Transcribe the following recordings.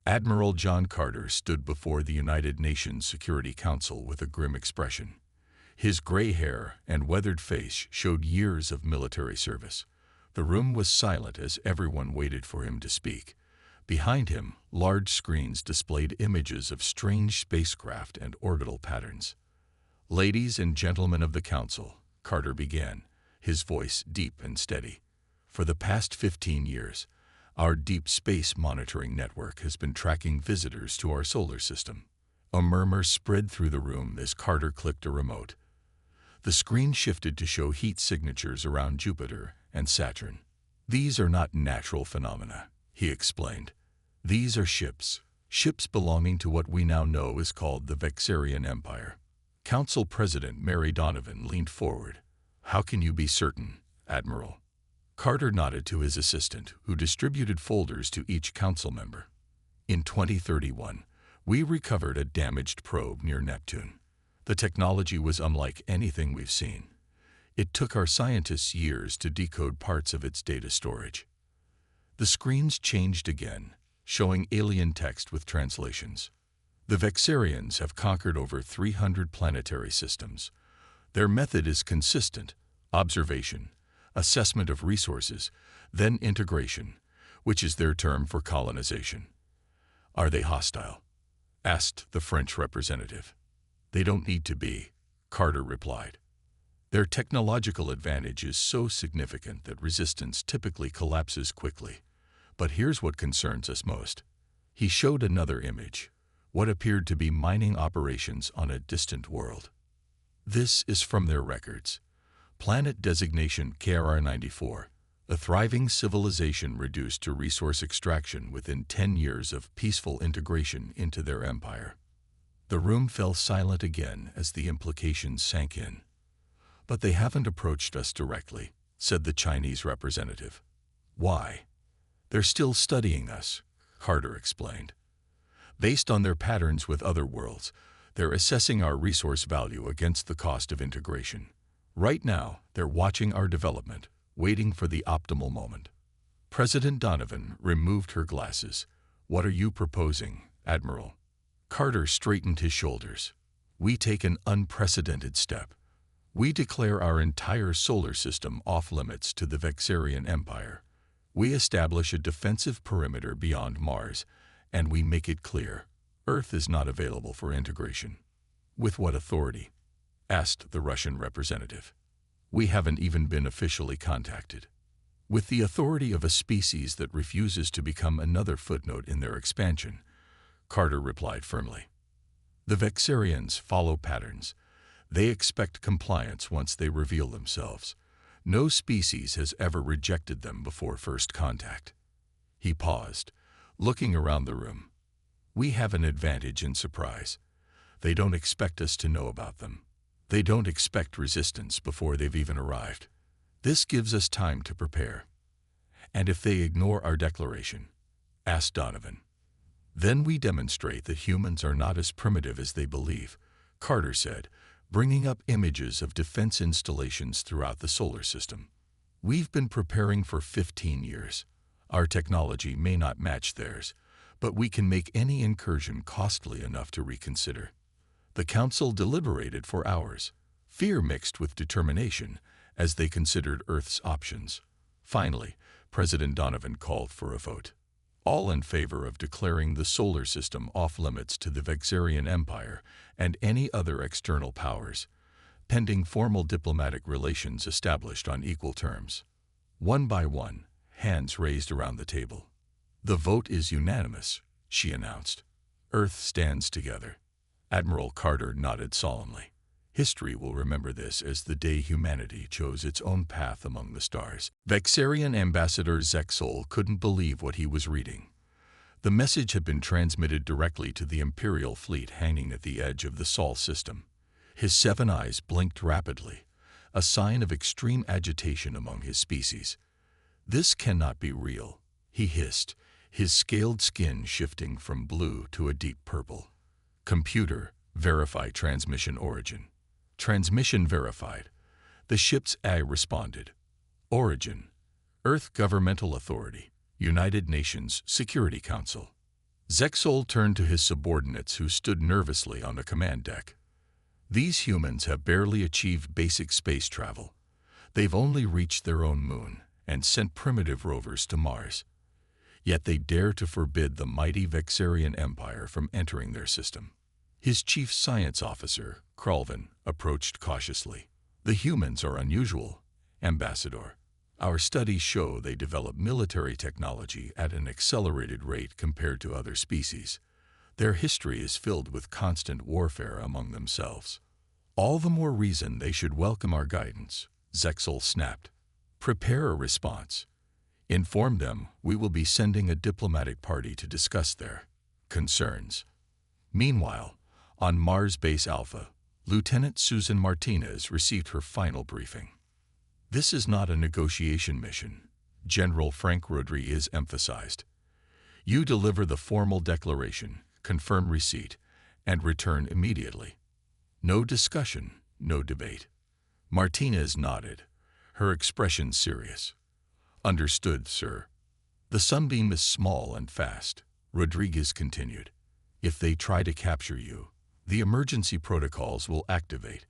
Admiral John Carter stood before the United Nations Security Council with a grim expression. His gray hair and weathered face showed years of military service. The room was silent as everyone waited for him to speak. Behind him, large screens displayed images of strange spacecraft and orbital patterns. "Ladies and gentlemen of the Council," Carter began, his voice deep and steady. "For the past 15 years, our deep space monitoring network has been tracking visitors to our solar system." A murmur spread through the room as Carter clicked a remote. The screen shifted to show heat signatures around Jupiter and Saturn. "These are not natural phenomena," he explained. "These are ships belonging to what we now know is called the Vexarian Empire." Council President Mary Donovan leaned forward. "How can you be certain, Admiral?" Carter nodded to his assistant, who distributed folders to each council member. "In 2031, we recovered a damaged probe near Neptune. The technology was unlike anything we've seen. It took our scientists years to decode parts of its data storage." The screens changed again, showing alien text with translations. "The Vexarians have conquered over 300 planetary systems. Their method is consistent: observation, assessment of resources, then integration, which is their term for colonization." "Are they hostile?" asked the French representative. "They don't need to be," Carter replied. "Their technological advantage is so significant that resistance typically collapses quickly. But here's what concerns us most." He showed another image, what appeared to be mining operations on a distant world. "This is from their records. Planet designation KRR-94, a thriving civilization reduced to resource extraction within 10 years of peaceful integration into their empire." The room fell silent again as the implications sank in. "But they haven't approached us directly," said the Chinese representative. "Why?" "They're still studying us," Carter explained. "Based on their patterns with other worlds, they're assessing our resource value against the cost of integration. Right now, they're watching our development, waiting for the optimal moment." President Donovan removed her glasses. "What are you proposing, Admiral?" Carter straightened his shoulders. "We take an unprecedented step. We declare our entire solar system off-limits to the Vexarian Empire. We establish a defensive perimeter beyond Mars, and we make it clear: Earth is not available for integration." "With what authority?" asked the Russian representative. "We haven't even been officially contacted." "With the authority of a species that refuses to become another footnote in their expansion," Carter replied firmly. "The Vexarians follow patterns. They expect compliance once they reveal themselves. No species has ever rejected them before first contact." He paused, looking around the room. "We have an advantage in surprise. They don't expect us to know about them. They don't expect resistance before they've even arrived. This gives us time to prepare." "And if they ignore our declaration?" asked Donovan. "Then we demonstrate that humans are not as primitive as they believe," Carter said, bringing up images of defense installations throughout the solar system. "We've been preparing for 15 years. Our technology may not match theirs, but we can make any incursion costly enough to reconsider." The council deliberated for hours, fear mixed with determination, as they considered Earth's options. Finally, President Donovan called for a vote. "All in favor of declaring the solar system off-limits to the Vexarian Empire and any other external powers, pending formal diplomatic relations established on equal terms." One by one, hands raised around the table. "The vote is unanimous," she announced. "Earth stands together." Admiral Carter nodded solemnly. "History will remember this as the day humanity chose its own path among the stars." Vexarian Ambassador Zexol couldn't believe what he was reading. The message had been transmitted directly to the Imperial fleet hanging at the edge of the Sol system. His 7 eyes blinked rapidly, a sign of extreme agitation among his species. "This cannot be real," he hissed, his scaled skin shifting from blue to a deep purple. "Computer, verify transmission origin." "Transmission verified." The ship's AI responded. "Origin: Earth Governmental Authority, United Nations Security Council." Zexol turned to his subordinates who stood nervously on the command deck. These humans have barely achieved basic space travel. They've only reached their own moon and sent primitive rovers to Mars. Yet they dare to forbid the mighty Vexarian Empire from entering their system. His chief science officer, Kralvin, approached cautiously. The humans are unusual, Ambassador. Our studies show they develop military technology at an accelerated rate compared to other species. Their history is filled with constant warfare among themselves. All the more reason they should welcome our guidance, Zexol snapped. Prepare a response. Inform them we will be sending a diplomatic party to discuss their concerns. Meanwhile, on Mars Base Alpha, Lieutenant Susan Martinez received her final briefing. This is not a negotiation mission, General Frank Rodriguez emphasized. You deliver the formal declaration, confirm receipt, and return immediately. No discussion, no debate. Martinez nodded, her expression serious. Understood, sir. The sunbeam is small and fast, Rodriguez continued. If they try to capture you, the emergency protocols will activate.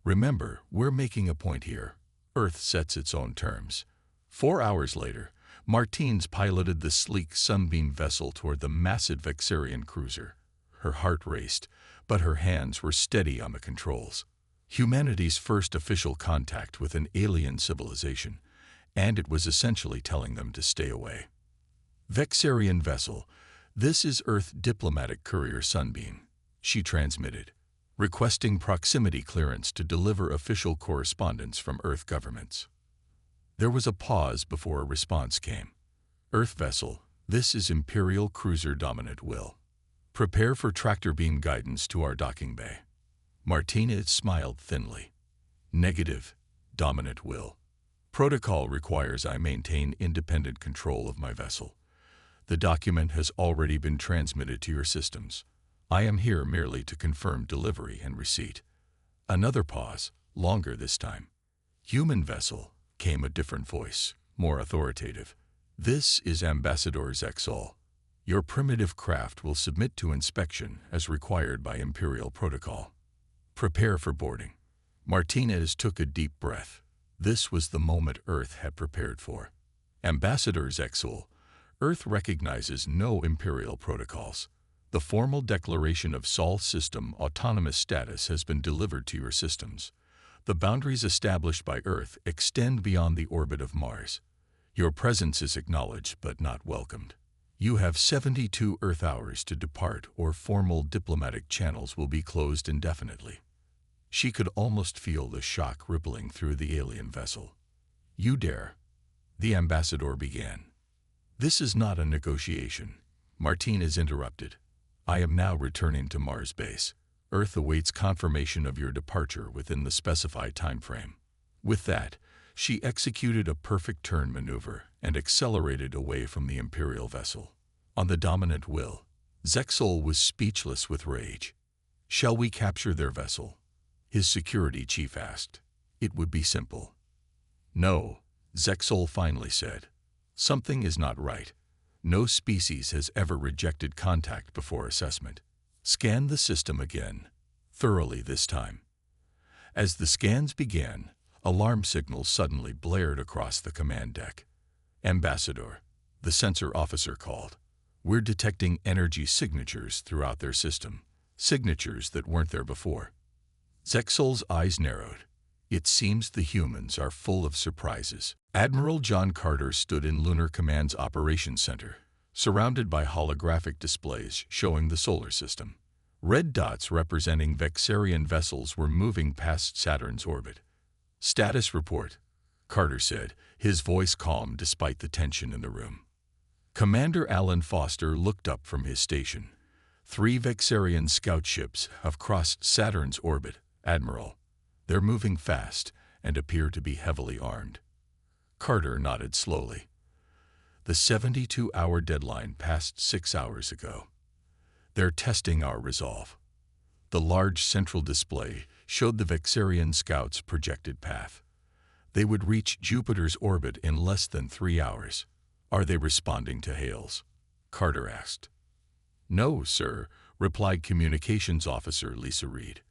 Remember, we're making a point here. Earth sets its own terms. 4 hours later, Martins piloted the sleek sunbeam vessel toward the massive Vexarian cruiser. Her heart raced, but her hands were steady on the controls. Humanity's first official contact with an alien civilization, and it was essentially telling them to stay away. Vexarian vessel, this is Earth diplomatic courier Sunbeam, she transmitted, requesting proximity clearance to deliver official correspondence from Earth governments. There was a pause before a response came. Earth vessel, this is Imperial Cruiser Dominant Will. Prepare for tractor beam guidance to our docking bay. Martinez smiled thinly. Negative, Dominant Will. Protocol requires I maintain independent control of my vessel. The document has already been transmitted to your systems. I am here merely to confirm delivery and receipt. Another pause, longer this time. Human vessel, came a different voice, more authoritative. This is Ambassador Zexol. Your primitive craft will submit to inspection as required by Imperial protocol. Prepare for boarding. Martinez took a deep breath. This was the moment Earth had prepared for. Ambassador Zexol, Earth recognizes no Imperial protocols. The formal declaration of Sol system autonomous status has been delivered to your systems. The boundaries established by Earth extend beyond the orbit of Mars. Your presence is acknowledged but not welcomed. You have 72 Earth hours to depart or formal diplomatic channels will be closed indefinitely. She could almost feel the shock rippling through the alien vessel. You dare. The ambassador began. This is not a negotiation. Martinez interrupted. I am now returning to Mars base. Earth awaits confirmation of your departure within the specified time frame. With that, she executed a perfect turn maneuver and accelerated away from the Imperial vessel. On the Dominant Will, Zexol was speechless with rage. Shall we capture their vessel? His security chief asked. It would be simple. No, Zexol finally said. Something is not right. No species has ever rejected contact before assessment. Scan the system again, thoroughly this time. As the scans began, alarm signals suddenly blared across the command deck. Ambassador, the sensor officer called. We're detecting energy signatures throughout their system, signatures that weren't there before. Zexol's eyes narrowed. It seems the humans are full of surprises. Admiral John Carter stood in Lunar Command's Operations Center, surrounded by holographic displays showing the solar system. Red dots representing Vexarian vessels were moving past Saturn's orbit. Status report, Carter said, his voice calm despite the tension in the room. Commander Alan Foster looked up from his station. 3 Vexarian scout ships have crossed Saturn's orbit, Admiral. They're moving fast and appear to be heavily armed. Carter nodded slowly. The 72-hour deadline passed 6 hours ago. They're testing our resolve. The large central display showed the Vexarian scouts' projected path. They would reach Jupiter's orbit in less than 3 hours. Are they responding to hails? Carter asked. "No, sir," replied Communications Officer Lisa Reed.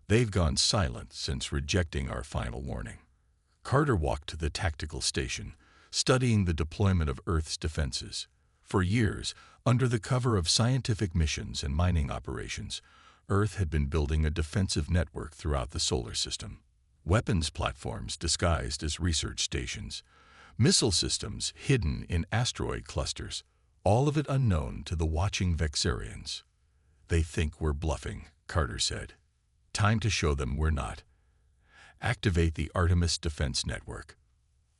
"They've gone silent since rejecting our final warning." Carter walked to the tactical station, studying the deployment of Earth's defenses. For years, under the cover of scientific missions and mining operations, Earth had been building a defensive network throughout the solar system. Weapons platforms disguised as research stations, missile systems hidden in asteroid clusters, all of it unknown to the watching Vexarians. "They think we're bluffing," Carter said. "Time to show them we're not." Activate the Artemis Defense Network.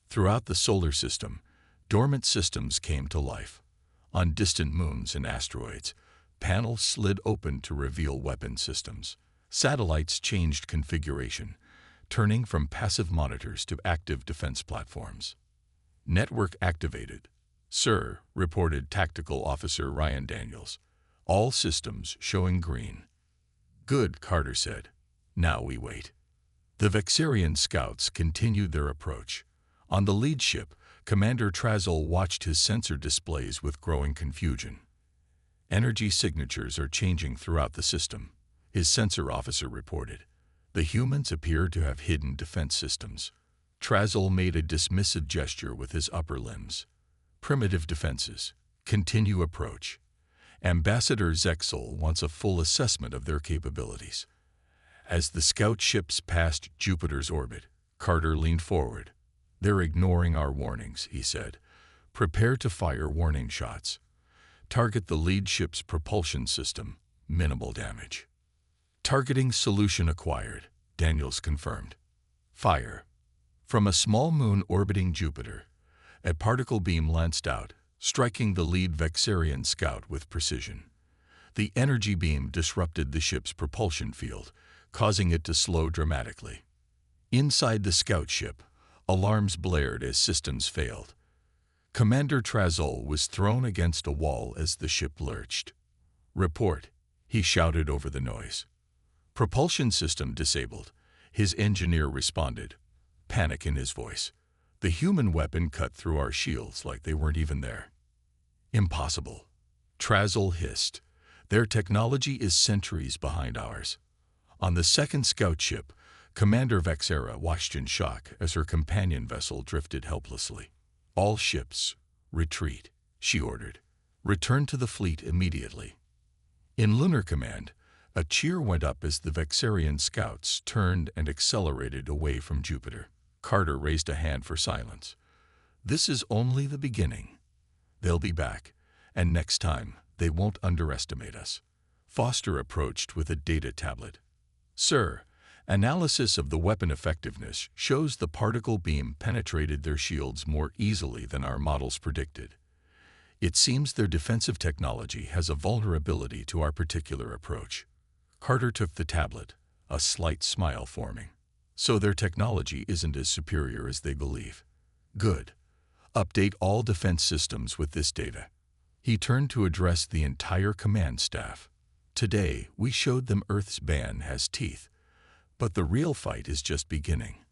Throughout the solar system, dormant systems came to life. On distant moons and asteroids, panels slid open to reveal weapon systems. Satellites changed configuration, turning from passive monitors to active defense platforms. "Network activated, sir," reported Tactical Officer Ryan Daniels. "All systems showing green." "Good," Carter said. "Now we wait." The Vexarian scouts continued their approach. On the lead ship, Commander Trazol watched his sensor displays with growing confusion. "Energy signatures are changing throughout the system," his sensor officer reported. "The humans appear to have hidden defense systems." Trazol made a dismissive gesture with his upper limbs. "Primitive defenses. Continue approach. Ambassador Zexel wants a full assessment of their capabilities." As the scout ships passed Jupiter's orbit, Carter leaned forward. "They're ignoring our warnings," he said. "Prepare to fire warning shots. Target the lead ship's propulsion system. Minimal damage." "Targeting solution acquired," Daniels confirmed. "Fire." From a small moon orbiting Jupiter, a particle beam lanced out, striking the lead Vexarian scout with precision. The energy beam disrupted the ship's propulsion field, causing it to slow dramatically. Inside the scout ship, alarms blared as systems failed. Commander Trazol was thrown against a wall as the ship lurched. "Report," he shouted over the noise. "Propulsion system disabled," his engineer responded, panic in his voice. "The human weapon cut through our shields like they weren't even there." "Impossible," Trazol hissed. "Their technology is centuries behind ours." On the second scout ship, Commander Vexera watched in shock as her companion vessel drifted helplessly. "All ships, retreat," she ordered. "Return to the fleet immediately." In Lunar Command, a cheer went up as the Vexarian scouts turned and accelerated away from Jupiter. Carter raised a hand for silence. "This is only the beginning. They'll be back, and next time they won't underestimate us." Foster approached with a data tablet. "Sir, analysis of the weapon effectiveness shows the particle beam penetrated their shields more easily than our models predicted. It seems their defensive technology has a vulnerability to our particular approach." Carter took the tablet, a slight smile forming. "So their technology isn't as superior as they believe. Good. Update all defense systems with this data." He turned to address the entire command staff. "Today, we showed them Earth's ban has teeth. But the real fight is just beginning.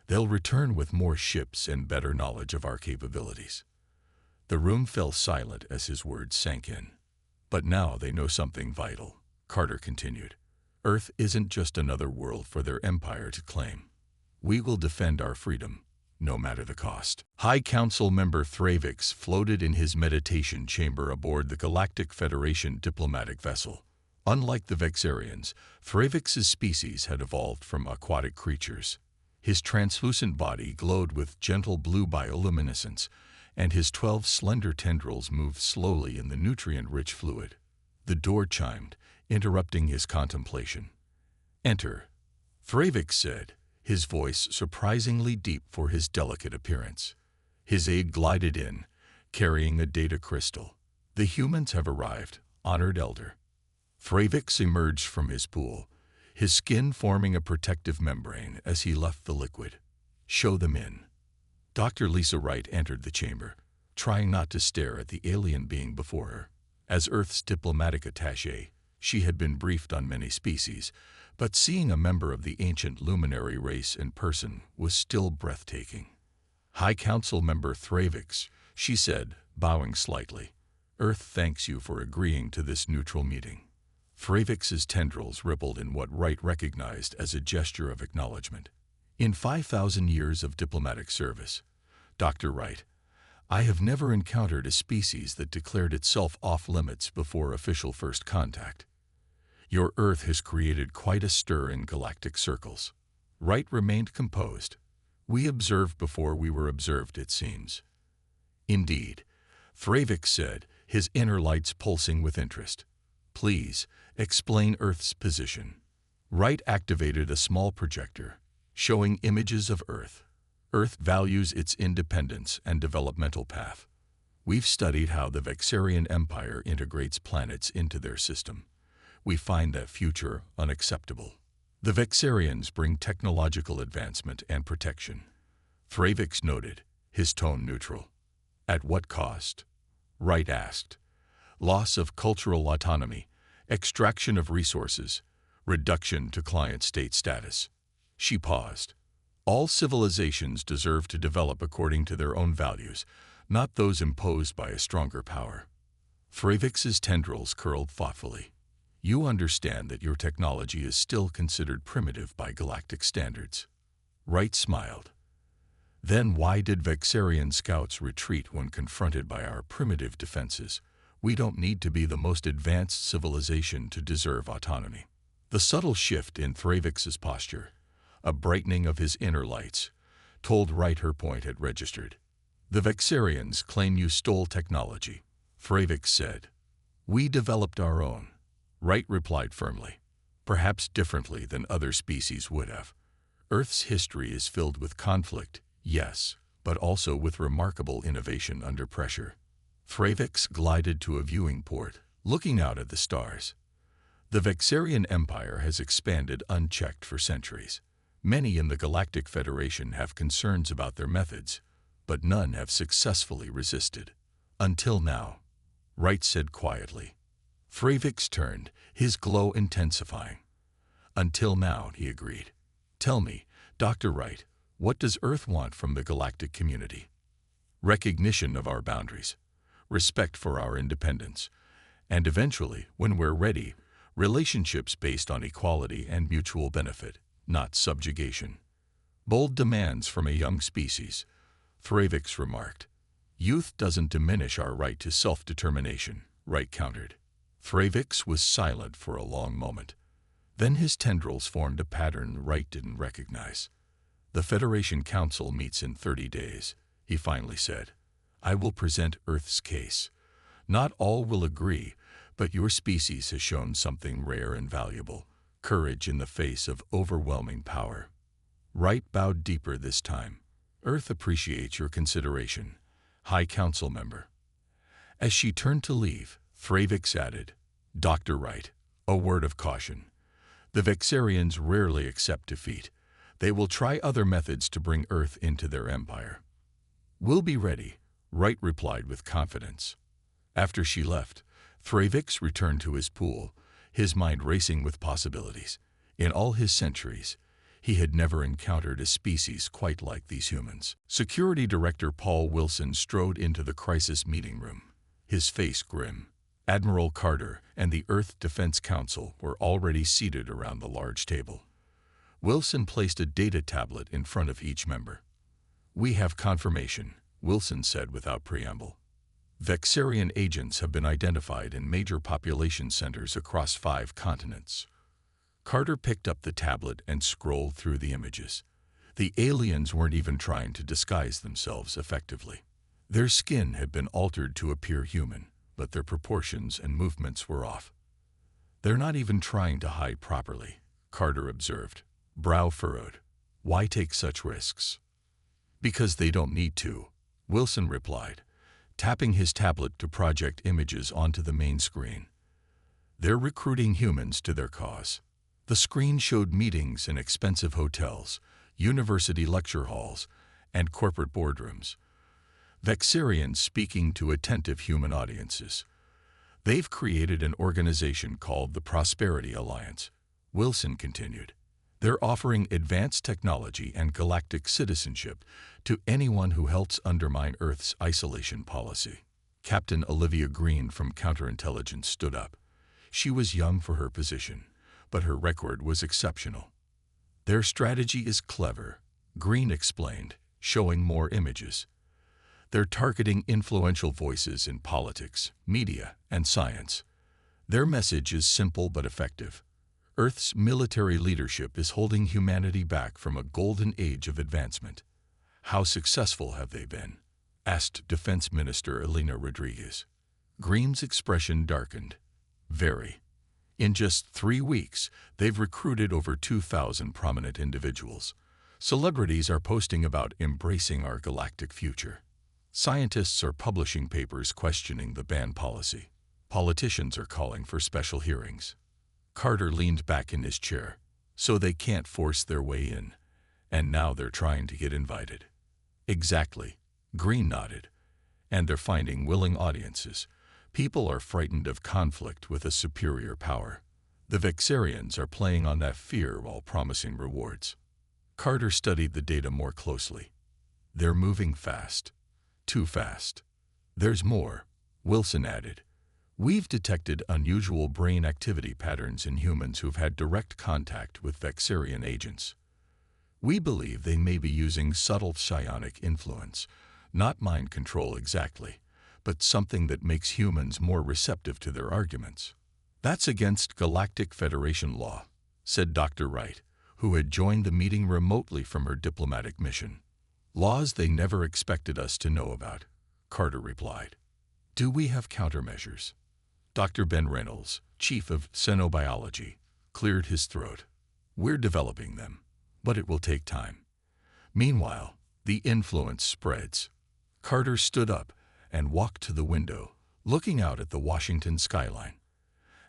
They'll return with more ships and better knowledge of our capabilities." The room fell silent as his words sank in. "But now they know something vital," Carter continued. "Earth isn't just another world for their empire to claim. We will defend our freedom, no matter the cost." High Council member Thravix floated in his meditation chamber aboard the Galactic Federation diplomatic vessel. Unlike the Vexarians, Thravix's species had evolved from aquatic creatures. His translucent body glowed with gentle blue bioluminescence, and his 12 slender tendrils moved slowly in the nutrient-rich fluid. The door chimed, interrupting his contemplation. "Enter," Thravix said, his voice surprisingly deep for his delicate appearance. His aide glided in, carrying a data crystal. "The humans have arrived, honored elder." Thravix emerged from his pool, his skin forming a protective membrane as he left the liquid. "Show them in." Dr. Lisa Wright entered the chamber, trying not to stare at the alien being before her. As Earth's diplomatic attaché, she had been briefed on many species, but seeing a member of the ancient luminary race in person was still breathtaking. "High Council member Thravix," she said, bowing slightly. Earth thanks you for agreeing to this neutral meeting. Fravix's tendrils rippled in what Wright recognized as a gesture of acknowledgement. In 5,000 years of diplomatic service, Dr. Wright, I have never encountered a species that declared itself off-limits before official first contact. Your Earth has created quite a stir in galactic circles. Wright remained composed. We observed before we were observed, it seems. Indeed, Fravix said, his inner lights pulsing with interest. Please, explain Earth's position. Wright activated a small projector, showing images of Earth. Earth values its independence and developmental path. We've studied how the Vexarian Empire integrates planets into their system. We find that future unacceptable. The Vexarians bring technological advancement and protection. Fravix noted, his tone neutral. At what cost? Wright asked. Loss of cultural autonomy, extraction of resources, reduction to client state status. She paused. All civilizations deserve to develop according to their own values, not those imposed by a stronger power. Fravix's tendrils curled thoughtfully. You understand that your technology is still considered primitive by galactic standards. Wright smiled. Then why did Vexarian scouts retreat when confronted by our primitive defenses? We don't need to be the most advanced civilization to deserve autonomy. The subtle shift in Fravix's posture, a brightening of his inner lights, told Wright her point had registered. The Vexarians claim you stole technology, Fravix said. We developed our own. Wright replied firmly, perhaps differently than other species would have. Earth's history is filled with conflict, yes, but also with remarkable innovation under pressure. Fravix glided to a viewing port, looking out at the stars. The Vexarian Empire has expanded unchecked for centuries. Many in the Galactic Federation have concerns about their methods, but none have successfully resisted. Until now, Wright said quietly. Fravix turned, his glow intensifying. Until now, he agreed. Tell me, Dr. Wright, what does Earth want from the galactic community? Recognition of our boundaries, respect for our independence, and eventually, when we're ready, relationships based on equality and mutual benefit, not subjugation. Bold demands from a young species, Fravix remarked. Youth doesn't diminish our right to self-determination, Wright countered. Fravix was silent for a long moment. Then his tendrils formed a pattern Wright didn't recognize. The Federation Council meets in 30 days, he finally said. I will present Earth's case. Not all will agree, but your species has shown something rare and valuable, courage in the face of overwhelming power. Wright bowed deeper this time. Earth appreciates your consideration, High Council member. As she turned to leave, Fravix added, Dr. Wright, a word of caution. The Vexarians rarely accept defeat. They will try other methods to bring Earth into their empire. We'll be ready, Wright replied with confidence. After she left, Fravix returned to his pool, his mind racing with possibilities. In all his centuries, he had never encountered a species quite like these humans. Security Director Paul Wilson strode into the crisis meeting room, his face grim. Admiral Carter and the Earth Defense Council were already seated around the large table. Wilson placed a data tablet in front of each member. We have confirmation, Wilson said without preamble. Vexarian agents have been identified in major population centers across 5 continents. Carter picked up the tablet and scrolled through the images. The aliens weren't even trying to disguise themselves effectively. Their skin had been altered to appear human, but their proportions and movements were off. They're not even trying to hide properly, Carter observed, brow furrowed. Why take such risks? Because they don't need to, Wilson replied, tapping his tablet to project images onto the main screen. They're recruiting humans to their cause. The screen showed meetings in expensive hotels, university lecture halls, and corporate boardrooms. Vexarians speaking to attentive human audiences. They've created an organization called the Prosperity Alliance, Wilson continued. They're offering advanced technology and galactic citizenship to anyone who helps undermine Earth's isolation policy. Captain Olivia Green from Counterintelligence stood up. She was young for her position, but her record was exceptional. Their strategy is clever, Green explained, showing more images. They're targeting influential voices in politics, media, and science. Their message is simple but effective. Earth's military leadership is holding humanity back from a golden age of advancement. How successful have they been? Asked Defense Minister Elena Rodriguez. Green's expression darkened. Very. In just 3 weeks, they've recruited over 2,000 prominent individuals. Celebrities are posting about embracing our galactic future. Scientists are publishing papers questioning the ban policy. Politicians are calling for special hearings. Carter leaned back in his chair. So they can't force their way in. And now they're trying to get invited. Exactly. Green nodded. And they're finding willing audiences. People are frightened of conflict with a superior power. The Vexarians are playing on that fear while promising rewards. Carter studied the data more closely. They're moving fast. Too fast. There's more, Wilson added. We've detected unusual brain activity patterns in humans who've had direct contact with Vexarian agents. We believe they may be using subtle psionic influence, not mind control exactly, but something that makes humans more receptive to their arguments. That's against Galactic Federation law, said Dr. Wright, who had joined the meeting remotely from her diplomatic mission. Laws they never expected us to know about, Carter replied. Do we have countermeasures? Dr. Ben Reynolds, chief of xenobiology, cleared his throat. We're developing them, but it will take time. Meanwhile, the influence spreads. Carter stood up and walked to the window, looking out at the Washington skyline.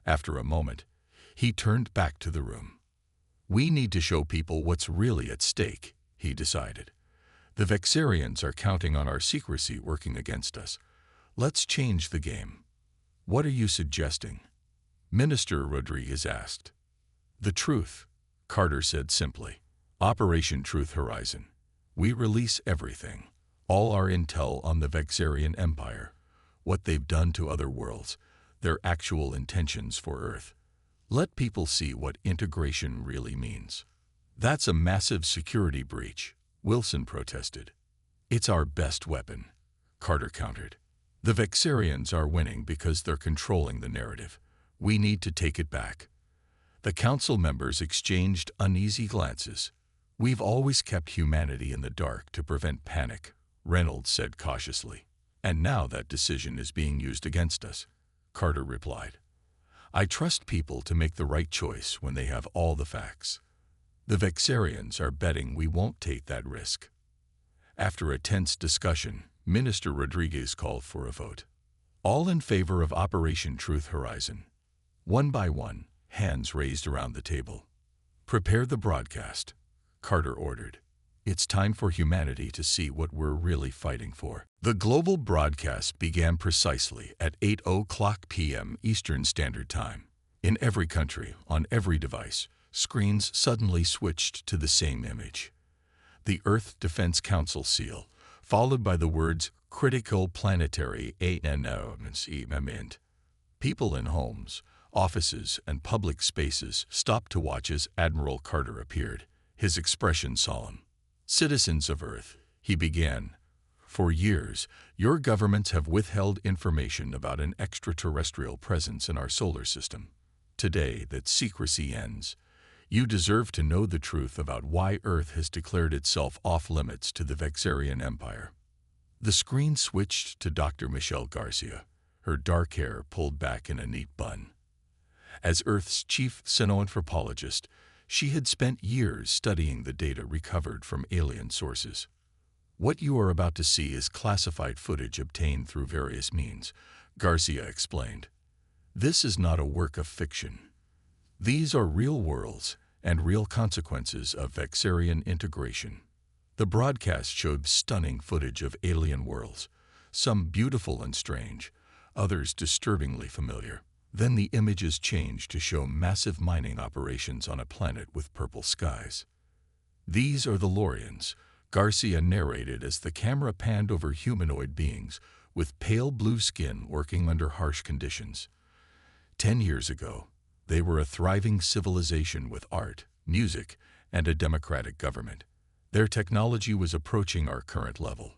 After a moment, he turned back to the room. We need to show people what's really at stake, he decided. The Vexarians are counting on our secrecy working against us. Let's change the game. What are you suggesting? Minister Rodriguez asked. The truth, Carter said simply. Operation Truth Horizon. We release everything. All our intel on the Vexarian Empire, what they've done to other worlds, their actual intentions for Earth. Let people see what integration really means. That's a massive security breach, Wilson protested. It's our best weapon, Carter countered. The Vexarians are winning because they're controlling the narrative. We need to take it back. The council members exchanged uneasy glances. We've always kept humanity in the dark to prevent panic, Reynolds said cautiously. And now that decision is being used against us, Carter replied. I trust people to make the right choice when they have all the facts. The Vexarians are betting we won't take that risk. After a tense discussion, Minister Rodriguez called for a vote. All in favor of Operation Truth Horizon. One by one, hands raised around the table. Prepare the broadcast, Carter ordered. It's time for humanity to see what we're really fighting for. The global broadcast began precisely at 8:00 p.m. Eastern Standard Time. In every country, on every device, screens suddenly switched to the same image. The Earth Defense Council seal, followed by the words Critical Planetary Announcement. People in homes, offices, and public spaces stopped to watch as Admiral Carter appeared, his expression solemn. Citizens of Earth, he began. For years, your governments have withheld information about an extraterrestrial presence in our solar system. Today, that secrecy ends. You deserve to know the truth about why Earth has declared itself off-limits to the Vexarian Empire. The screen switched to Dr. Michelle Garcia, her dark hair pulled back in a neat bun. As Earth's chief xenoanthropologist, she had spent years studying the data recovered from alien sources. What you are about to see is classified footage obtained through various means, Garcia explained. This is not a work of fiction. These are real worlds and real consequences of Vexarian integration. The broadcast showed stunning footage of alien worlds, some beautiful and strange, others disturbingly familiar. Then the images changed to show massive mining operations on a planet with purple skies. These are the Lorians, Garcia narrated as the camera panned over humanoid beings with pale blue skin working under harsh conditions. 10 years ago, they were a thriving civilization with art, music, and a democratic government. Their technology was approaching our current level.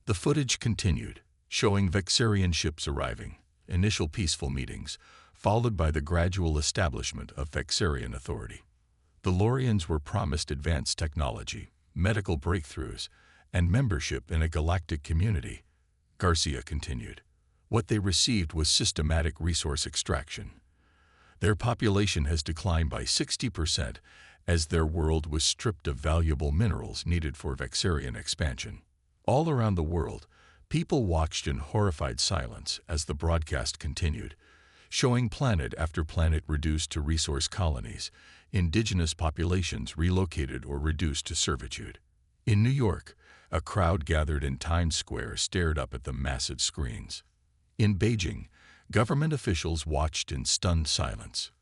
The footage continued, showing Vexarian ships arriving, initial peaceful meetings, followed by the gradual establishment of Vexarian authority. The Lorians were promised advanced technology, medical breakthroughs, and membership in a galactic community. Garcia continued. What they received was systematic resource extraction. Their population has declined by 60% as their world was stripped of valuable minerals needed for Vexarian expansion. All around the world, people watched in horrified silence as the broadcast continued, showing planet after planet reduced to resource colonies, indigenous populations relocated or reduced to servitude. In New York, a crowd gathered in Times Square stared up at the massive screens. In Beijing, government officials watched in stunned silence.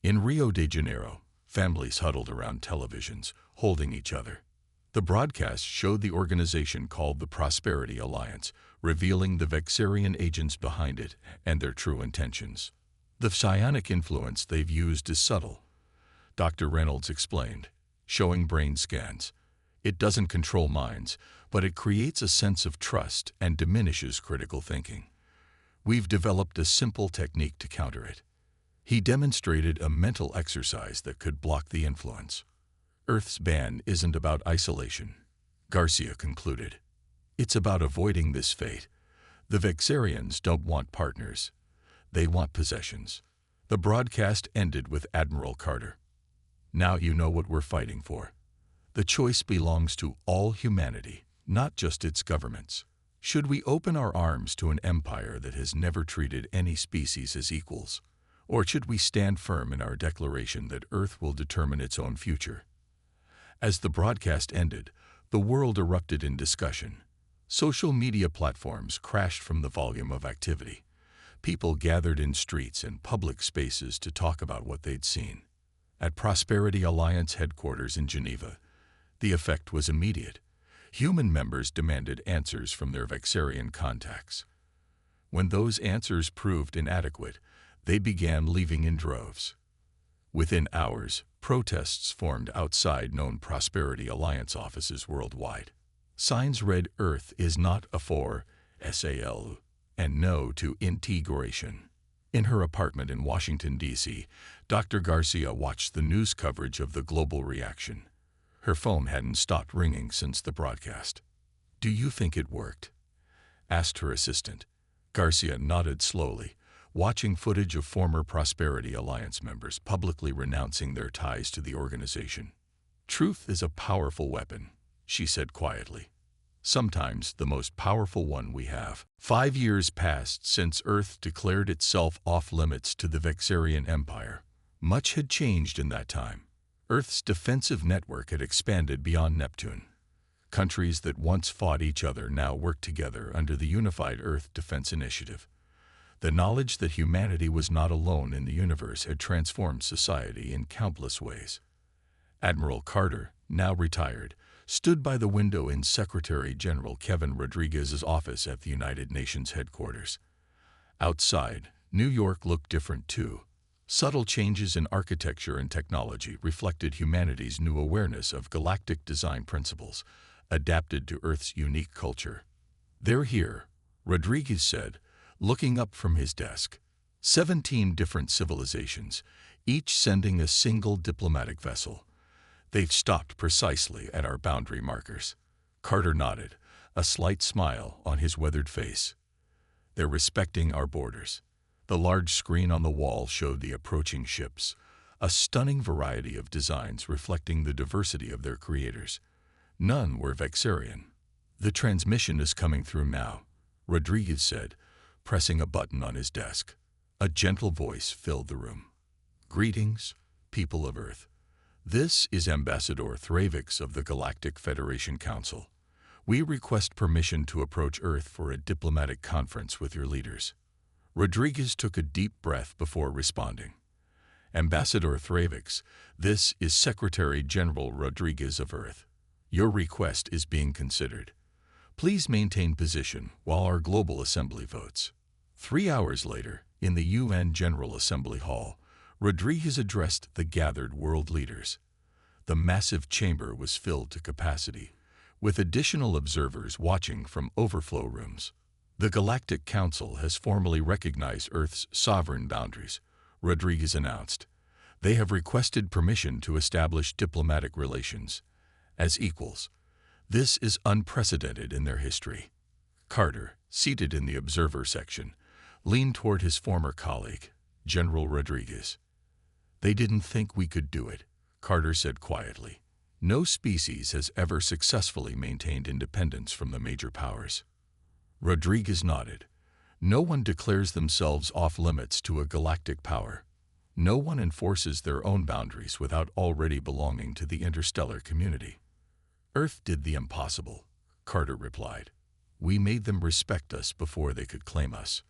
In Rio de Janeiro, families huddled around televisions, holding each other. The broadcast showed the organization called the Prosperity Alliance, revealing the Vexarian agents behind it and their true intentions. The psionic influence they've used is subtle, Dr. Reynolds explained, showing brain scans. It doesn't control minds, but it creates a sense of trust and diminishes critical thinking. We've developed a simple technique to counter it. He demonstrated a mental exercise that could block the influence. Earth's ban isn't about isolation, Garcia concluded. It's about avoiding this fate. The Vexarians don't want partners. They want possessions. The broadcast ended with Admiral Carter. Now you know what we're fighting for. The choice belongs to all humanity, not just its governments. Should we open our arms to an empire that has never treated any species as equals? Or should we stand firm in our declaration that Earth will determine its own future? As the broadcast ended, the world erupted in discussion. Social media platforms crashed from the volume of activity. People gathered in streets and public spaces to talk about what they'd seen. At Prosperity Alliance headquarters in Geneva, the effect was immediate. Human members demanded answers from their Vexarian contacts. When those answers proved inadequate, they began leaving in droves. Within hours, protests formed outside known Prosperity Alliance offices worldwide. Signs read Earth is not a for SAL and no to integration. In her apartment in Washington, D.C., Dr. Garcia watched the news coverage of the global reaction. Her phone hadn't stopped ringing since the broadcast. "Do you think it worked?" asked her assistant. Garcia nodded slowly, watching footage of former Prosperity Alliance members publicly renouncing their ties to the organization. "Truth is a powerful weapon," she said quietly. "Sometimes the most powerful one we have." 5 years passed since Earth declared itself off-limits to the Vexarian Empire. Much had changed in that time. Earth's defensive network had expanded beyond Neptune. Countries that once fought each other now worked together under the Unified Earth Defense Initiative. The knowledge that humanity was not alone in the universe had transformed society in countless ways. Admiral Carter, now retired, stood by the window in Secretary General Kevin Rodriguez's office at the United Nations headquarters. Outside, New York looked different too. Subtle changes in architecture and technology reflected humanity's new awareness of galactic design principles, adapted to Earth's unique culture. "They're here," Rodriguez said, looking up from his desk. 17 different civilizations, each sending a single diplomatic vessel. They've stopped precisely at our boundary markers. Carter nodded, a slight smile on his weathered face. "They're respecting our borders." The large screen on the wall showed the approaching ships, a stunning variety of designs reflecting the diversity of their creators. None were Vexarian. "The transmission is coming through now," Rodriguez said, pressing a button on his desk. A gentle voice filled the room. "Greetings, people of Earth. This is Ambassador Thravix of the Galactic Federation Council. We request permission to approach Earth for a diplomatic conference with your leaders." Rodriguez took a deep breath before responding. "Ambassador Thravix, this is Secretary General Rodriguez of Earth. Your request is being considered. Please maintain position while our global assembly votes. 3 hours later, in the UN General Assembly Hall, Rodriguez addressed the gathered world leaders. The massive chamber was filled to capacity, with additional observers watching from overflow rooms. The Galactic Council has formally recognized Earth's sovereign boundaries, Rodriguez announced. They have requested permission to establish diplomatic relations as equals. This is unprecedented in their history. Carter, seated in the observer section, leaned toward his former colleague, General Rodriguez. They didn't think we could do it, Carter said quietly. No species has ever successfully maintained independence from the major powers. Rodriguez nodded. No one declares themselves off-limits to a galactic power. No one enforces their own boundaries without already belonging to the interstellar community. Earth did the impossible, Carter replied. We made them respect us before they could claim us.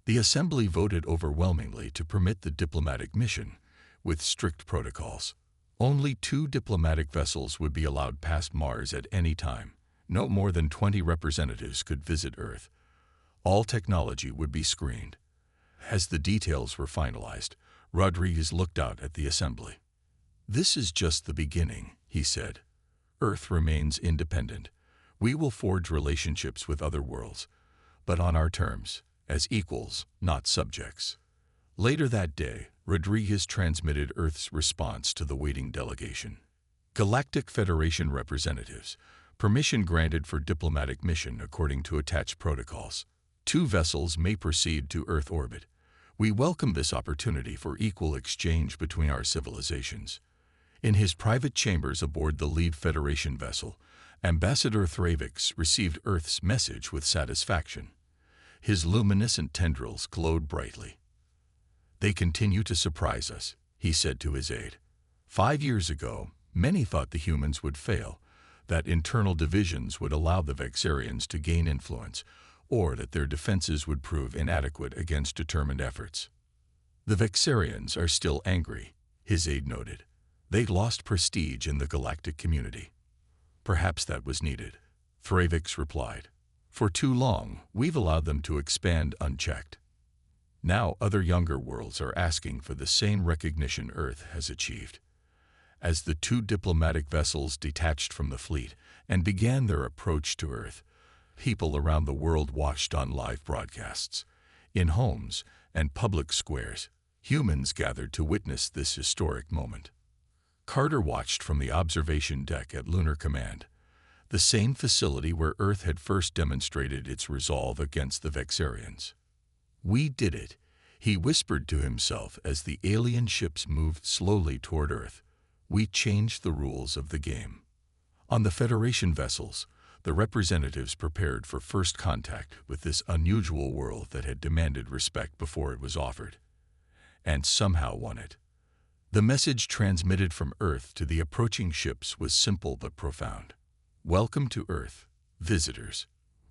The Assembly voted overwhelmingly to permit the diplomatic mission, with strict protocols. Only 2 diplomatic vessels would be allowed past Mars at any time. No more than 20 representatives could visit Earth. All technology would be screened. As the details were finalized, Rodriguez looked out at the Assembly. This is just the beginning, he said. Earth remains independent. We will forge relationships with other worlds, but on our terms, as equals, not subjects. Later that day, Rodriguez transmitted Earth's response to the waiting delegation. Galactic Federation representatives, permission granted for diplomatic mission according to attached protocols. 2 vessels may proceed to Earth orbit. We welcome this opportunity for equal exchange between our civilizations. In his private chambers aboard the lead Federation vessel, Ambassador Thravix received Earth's message with satisfaction. His luminescent tendrils glowed brightly. They continue to surprise us, he said to his aide. 5 years ago, many thought the humans would fail, that internal divisions would allow the Vexarians to gain influence, or that their defenses would prove inadequate against determined efforts. The Vexarians are still angry, his aide noted. They lost prestige in the galactic community. Perhaps that was needed, Thravix replied. For too long, we've allowed them to expand unchecked. Now other younger worlds are asking for the same recognition Earth has achieved. As the 2 diplomatic vessels detached from the fleet and began their approach to Earth, people around the world watched on live broadcasts. In homes and public squares, humans gathered to witness this historic moment. Carter watched from the observation deck at Lunar Command, the same facility where Earth had first demonstrated its resolve against the Vexarians. We did it, he whispered to himself as the alien ships moved slowly toward Earth. We changed the rules of the game. On the Federation vessels, the representatives prepared for first contact with this unusual world that had demanded respect before it was offered, and somehow won it. The message transmitted from Earth to the approaching ships was simple but profound. Welcome to Earth, visitors.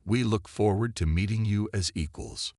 We look forward to meeting you as equals.